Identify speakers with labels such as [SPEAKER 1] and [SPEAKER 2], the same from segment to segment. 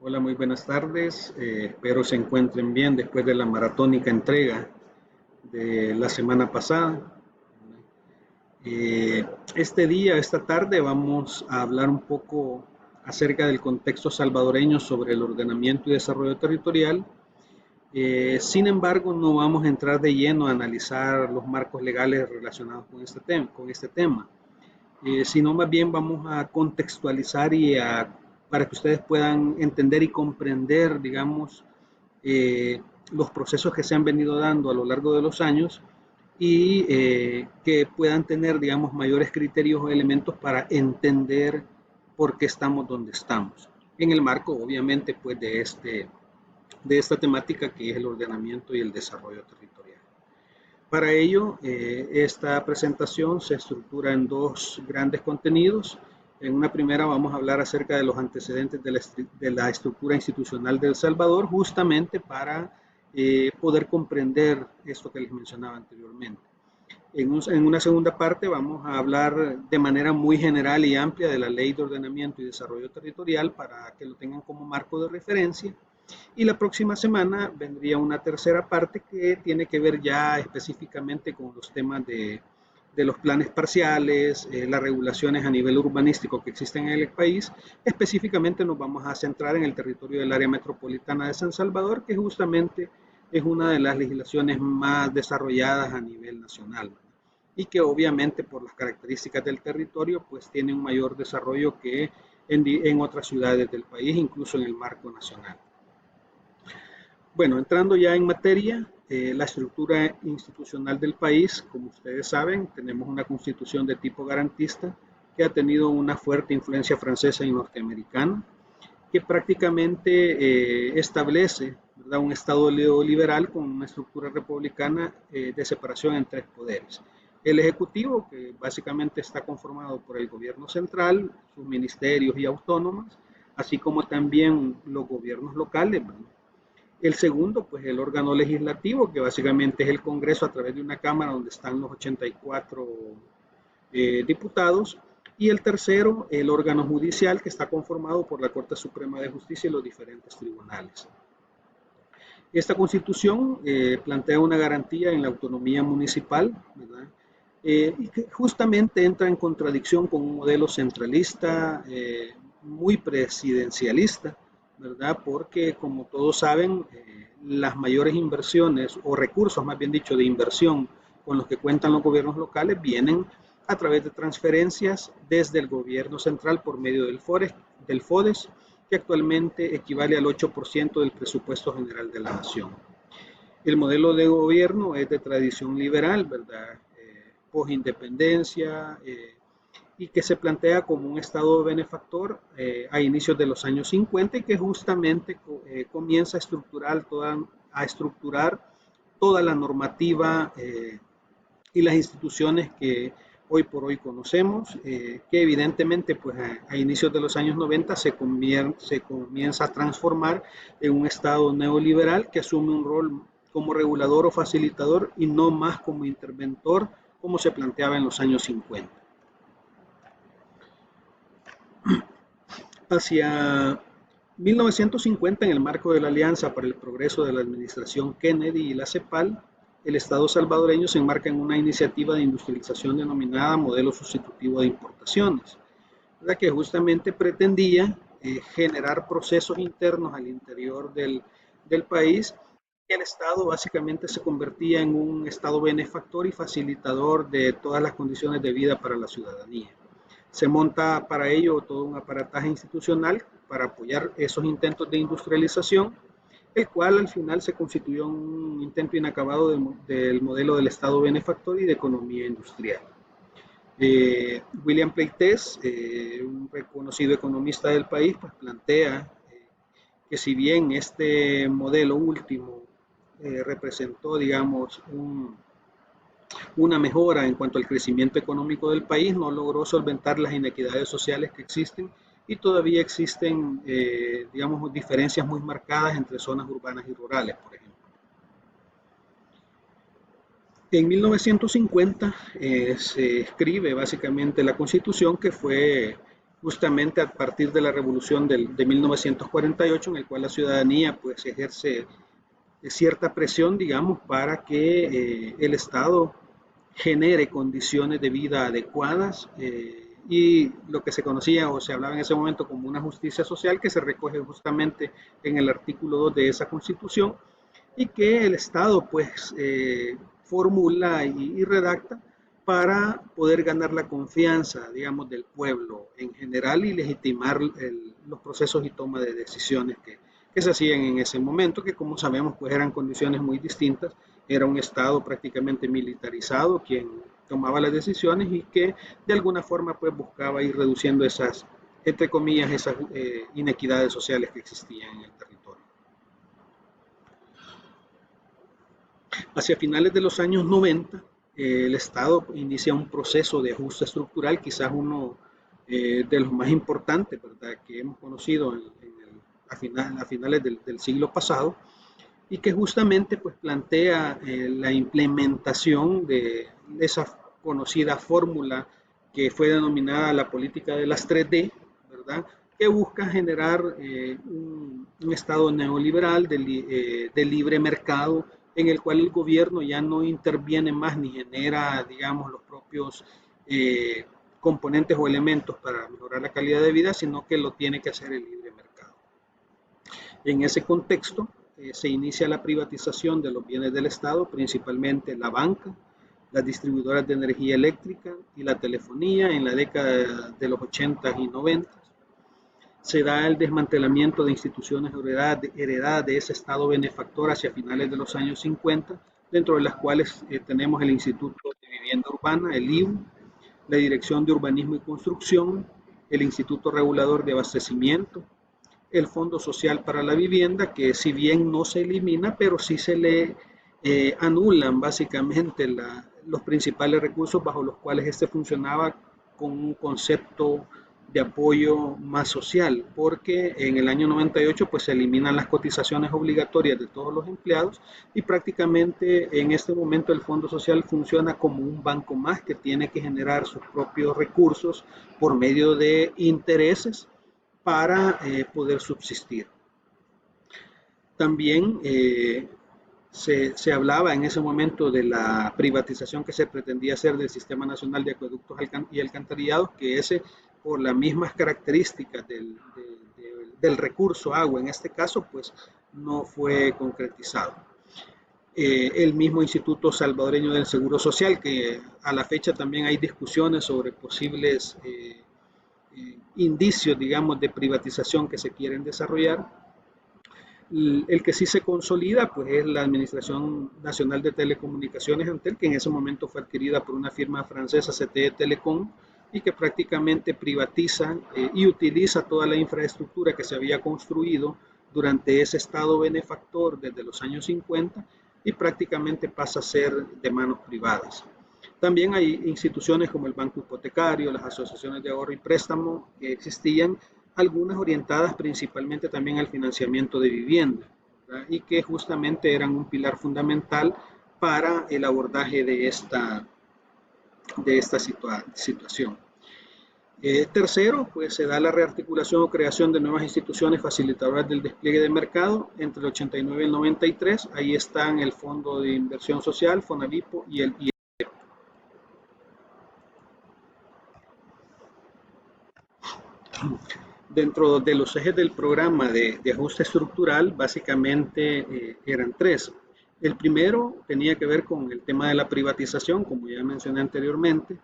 [SPEAKER 1] Hola, muy buenas tardes. Espero se encuentren bien después de la maratónica entrega de la semana pasada. Esta tarde vamos a hablar un poco acerca del contexto salvadoreño sobre el ordenamiento y desarrollo territorial. Sin embargo, no vamos a entrar de lleno a analizar los marcos legales relacionados con este tema, sino más bien vamos a contextualizar para que ustedes puedan entender y comprender, digamos, los procesos que se han venido dando a lo largo de los años y que puedan tener, digamos, mayores criterios o elementos para entender por qué estamos donde estamos. En el marco, obviamente, pues de esta temática que es el ordenamiento y el desarrollo territorial. Para ello, esta presentación se estructura en dos grandes contenidos. En una primera vamos a hablar acerca de los antecedentes de la estructura institucional de El Salvador, justamente para poder comprender esto que les mencionaba anteriormente. En una segunda parte vamos a hablar de manera muy general y amplia de la Ley de Ordenamiento y Desarrollo Territorial para que lo tengan como marco de referencia. Y la próxima semana vendría una tercera parte que tiene que ver ya específicamente con los temas de los planes parciales, las regulaciones a nivel urbanístico que existen en el país. Específicamente nos vamos a centrar en el territorio del área metropolitana de San Salvador, que justamente es una de las legislaciones más desarrolladas a nivel nacional y que obviamente por las características del territorio pues tiene un mayor desarrollo que en otras ciudades del país, incluso en el marco nacional. Bueno, entrando ya en materia, la estructura institucional del país, como ustedes saben, tenemos una constitución de tipo garantista que ha tenido una fuerte influencia francesa y norteamericana, que prácticamente establece, ¿verdad?, un Estado neoliberal con una estructura republicana de separación en tres poderes. El Ejecutivo, que básicamente está conformado por el gobierno central, sus ministerios y autónomas, así como también los gobiernos locales, ¿verdad? El segundo, pues el órgano legislativo, que básicamente es el Congreso a través de una Cámara donde están los 84 diputados. Y el tercero, el órgano judicial, que está conformado por la Corte Suprema de Justicia y los diferentes tribunales. Esta constitución plantea una garantía en la autonomía municipal, ¿verdad? Y que justamente entra en contradicción con un modelo centralista, muy presidencialista, ¿verdad? Porque como todos saben, las mayores inversiones o recursos, más bien dicho, de inversión con los que cuentan los gobiernos locales vienen a través de transferencias desde el gobierno central por medio del FODES, que actualmente equivale al 8% del presupuesto general de la nación. El modelo de gobierno es de tradición liberal, ¿verdad? Post-independencia, y que se plantea como un Estado benefactor a inicios de los años 50 y que justamente comienza a estructurar toda la normativa y las instituciones que hoy por hoy conocemos, que evidentemente pues a inicios de los años 90 se comienza a transformar en un Estado neoliberal que asume un rol como regulador o facilitador y no más como interventor como se planteaba en los años 50. Hacia 1950, en el marco de la Alianza para el Progreso de la Administración Kennedy y la CEPAL, el Estado salvadoreño se enmarca en una iniciativa de industrialización denominada Modelo Sustitutivo de Importaciones, la que justamente pretendía generar procesos internos al interior del país, y el Estado básicamente se convertía en un Estado benefactor y facilitador de todas las condiciones de vida para la ciudadanía. Se monta para ello todo un aparataje institucional para apoyar esos intentos de industrialización, el cual al final se constituyó un intento inacabado del modelo del Estado benefactor y de economía industrial. William Pleites, un reconocido economista del país, pues plantea que si bien este modelo último representó, digamos, una mejora en cuanto al crecimiento económico del país, no logró solventar las inequidades sociales que existen y todavía existen, digamos, diferencias muy marcadas entre zonas urbanas y rurales, por ejemplo. En 1950 se escribe básicamente la Constitución, que fue justamente a partir de la revolución de 1948, en el cual la ciudadanía pues ejerce cierta presión, digamos, para que el Estado genere condiciones de vida adecuadas y lo que se conocía o se hablaba en ese momento como una justicia social, que se recoge justamente en el artículo 2 de esa Constitución, y que el Estado pues formula y redacta para poder ganar la confianza, digamos, del pueblo en general y legitimar los procesos y toma de decisiones que se hacían en ese momento, que como sabemos pues eran condiciones muy distintas. Era un Estado prácticamente militarizado quien tomaba las decisiones y que de alguna forma pues buscaba ir reduciendo esas, entre comillas, esas inequidades sociales que existían en el territorio. Hacia finales de los años 90, el Estado inicia un proceso de ajuste estructural, quizás uno de los más importantes, ¿verdad?, que hemos conocido a finales del siglo pasado, y que justamente pues, plantea la implementación de esa conocida fórmula que fue denominada la política de las 3D, ¿verdad?, que busca generar un Estado neoliberal de libre mercado, en el cual el gobierno ya no interviene más ni genera, digamos, los propios componentes o elementos para mejorar la calidad de vida, sino que lo tiene que hacer el libre mercado. En ese contexto se inicia la privatización de los bienes del Estado, principalmente la banca, las distribuidoras de energía eléctrica y la telefonía en la década de los 80 y 90. Se da el desmantelamiento de instituciones heredadas de ese Estado benefactor hacia finales de los años 50, dentro de las cuales tenemos el Instituto de Vivienda Urbana, el IVU, la Dirección de Urbanismo y Construcción, el Instituto Regulador de Abastecimiento, el Fondo Social para la Vivienda, que si bien no se elimina, pero sí se le anulan básicamente los principales recursos bajo los cuales este funcionaba con un concepto de apoyo más social, porque en el año 98 pues se eliminan las cotizaciones obligatorias de todos los empleados y prácticamente en este momento el Fondo Social funciona como un banco más que tiene que generar sus propios recursos por medio de intereses para poder subsistir. También se hablaba en ese momento de la privatización que se pretendía hacer del Sistema Nacional de Acueductos y Alcantarillados, que ese, por las mismas características del recurso agua en este caso, pues no fue concretizado. El mismo Instituto Salvadoreño del Seguro Social, que a la fecha también hay discusiones sobre posibles indicios, digamos, de privatización que se quieren desarrollar. El que sí se consolida pues es la Administración Nacional de Telecomunicaciones, Antel, que en ese momento fue adquirida por una firma francesa, CTE Telecom, y que prácticamente privatiza y utiliza toda la infraestructura que se había construido durante ese Estado benefactor desde los años 50 y prácticamente pasa a ser de manos privadas. También hay instituciones como el Banco Hipotecario, las asociaciones de ahorro y préstamo que existían, algunas orientadas principalmente también al financiamiento de vivienda, ¿verdad?, y que justamente eran un pilar fundamental para el abordaje de esta situación. Tercero, pues se da la rearticulación o creación de nuevas instituciones facilitadoras del despliegue de mercado entre el 89 y el 93. Ahí están el Fondo de Inversión Social, FONAVIPO y el IEP. Dentro de los ejes del programa de ajuste estructural, básicamente eran tres. El primero tenía que ver con el tema de la privatización, como ya mencioné anteriormente.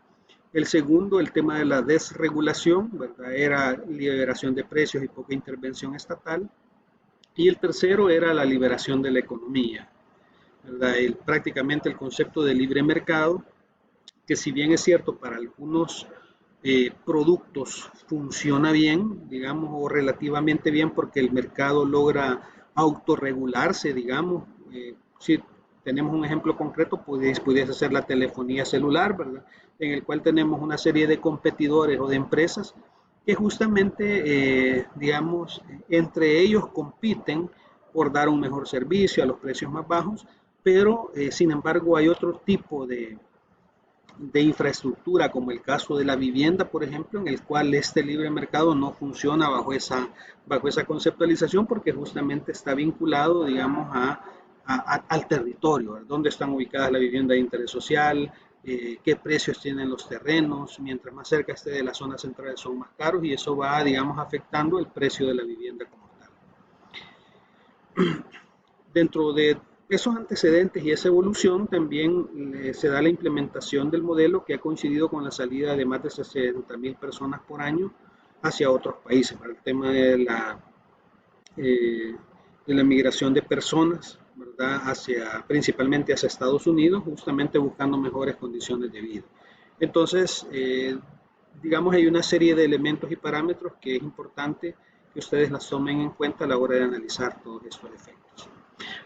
[SPEAKER 1] El segundo, el tema de la desregulación, ¿verdad?, era liberación de precios y poca intervención estatal. Y el tercero era la liberación de la economía, ¿verdad?, prácticamente el concepto de libre mercado, que si bien es cierto para algunos productos funciona bien, digamos, o relativamente bien, porque el mercado logra autorregularse, digamos. Si tenemos un ejemplo concreto, pudiese ser la telefonía celular, ¿verdad?, en el cual tenemos una serie de competidores o de empresas que justamente, digamos, entre ellos compiten por dar un mejor servicio a los precios más bajos, pero sin embargo hay otro tipo de infraestructura, como el caso de la vivienda, por ejemplo, en el cual este libre mercado no funciona bajo esa conceptualización, porque justamente está vinculado, digamos, al territorio, ¿verdad? Dónde están ubicadas la vivienda de interés social, qué precios tienen los terrenos, mientras más cerca esté de las zonas centrales son más caros, y eso va, digamos, afectando el precio de la vivienda como tal. Dentro de esos antecedentes y esa evolución también se da la implementación del modelo, que ha coincidido con la salida de más de 60.000 personas por año hacia otros países, para el tema de la migración de personas, ¿verdad? Principalmente hacia Estados Unidos, justamente buscando mejores condiciones de vida. Entonces, digamos, hay una serie de elementos y parámetros que es importante que ustedes las tomen en cuenta a la hora de analizar todos estos efectos.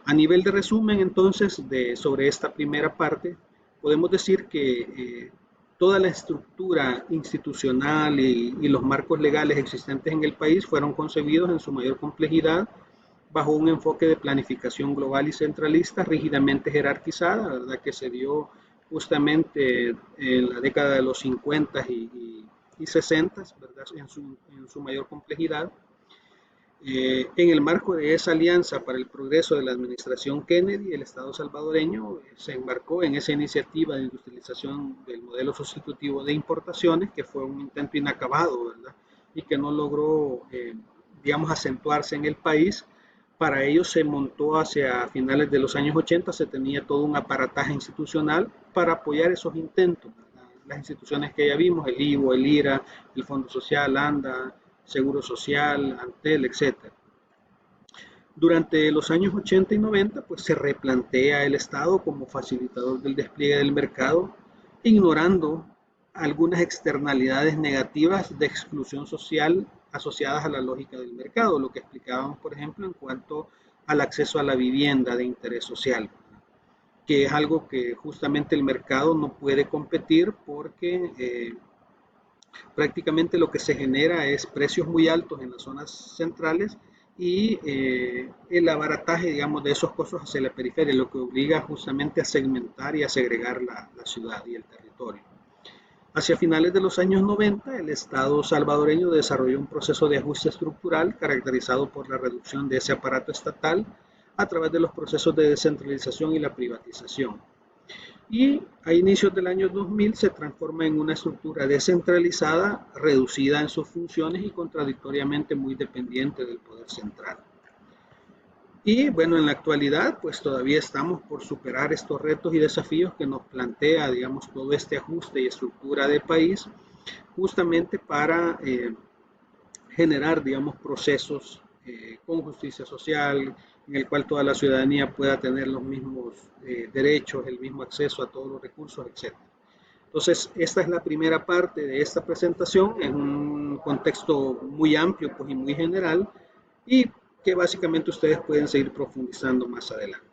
[SPEAKER 1] A nivel de resumen, entonces, sobre esta primera parte, podemos decir que toda la estructura institucional y los marcos legales existentes en el país fueron concebidos en su mayor complejidad bajo un enfoque de planificación global y centralista rígidamente jerarquizada, ¿verdad? Que se dio justamente en la década de los 50 y 60, ¿verdad? En su mayor complejidad. En el marco de esa alianza para el progreso de la administración Kennedy, el Estado salvadoreño se embarcó en esa iniciativa de industrialización del modelo sustitutivo de importaciones, que fue un intento inacabado, ¿verdad? Y que no logró, digamos, acentuarse en el país. Para ello se montó hacia finales de los años 80, se tenía todo un aparataje institucional para apoyar esos intentos, ¿verdad? Las instituciones que ya vimos, el IVO, el IRA, el Fondo Social, ANDA, Seguro Social, Antel, etc. Durante los años 80 y 90, pues se replantea el Estado como facilitador del despliegue del mercado, ignorando algunas externalidades negativas de exclusión social asociadas a la lógica del mercado, lo que explicábamos, por ejemplo, en cuanto al acceso a la vivienda de interés social, que es algo que justamente el mercado no puede competir porque prácticamente lo que se genera es precios muy altos en las zonas centrales y el abarataje, digamos, de esos costos hacia la periferia, lo que obliga justamente a segmentar y a segregar la ciudad y el territorio. Hacia finales de los años 90, el Estado salvadoreño desarrolló un proceso de ajuste estructural caracterizado por la reducción de ese aparato estatal a través de los procesos de descentralización y la privatización. Y a inicios del año 2000 se transforma en una estructura descentralizada, reducida en sus funciones y contradictoriamente muy dependiente del poder central. Y bueno, en la actualidad pues todavía estamos por superar estos retos y desafíos que nos plantea, digamos, todo este ajuste y estructura de país, justamente para generar, digamos, procesos con justicia social, en el cual toda la ciudadanía pueda tener los mismos derechos, el mismo acceso a todos los recursos, etc. Entonces, esta es la primera parte de esta presentación, en un contexto muy amplio pues, y muy general, y que básicamente ustedes pueden seguir profundizando más adelante.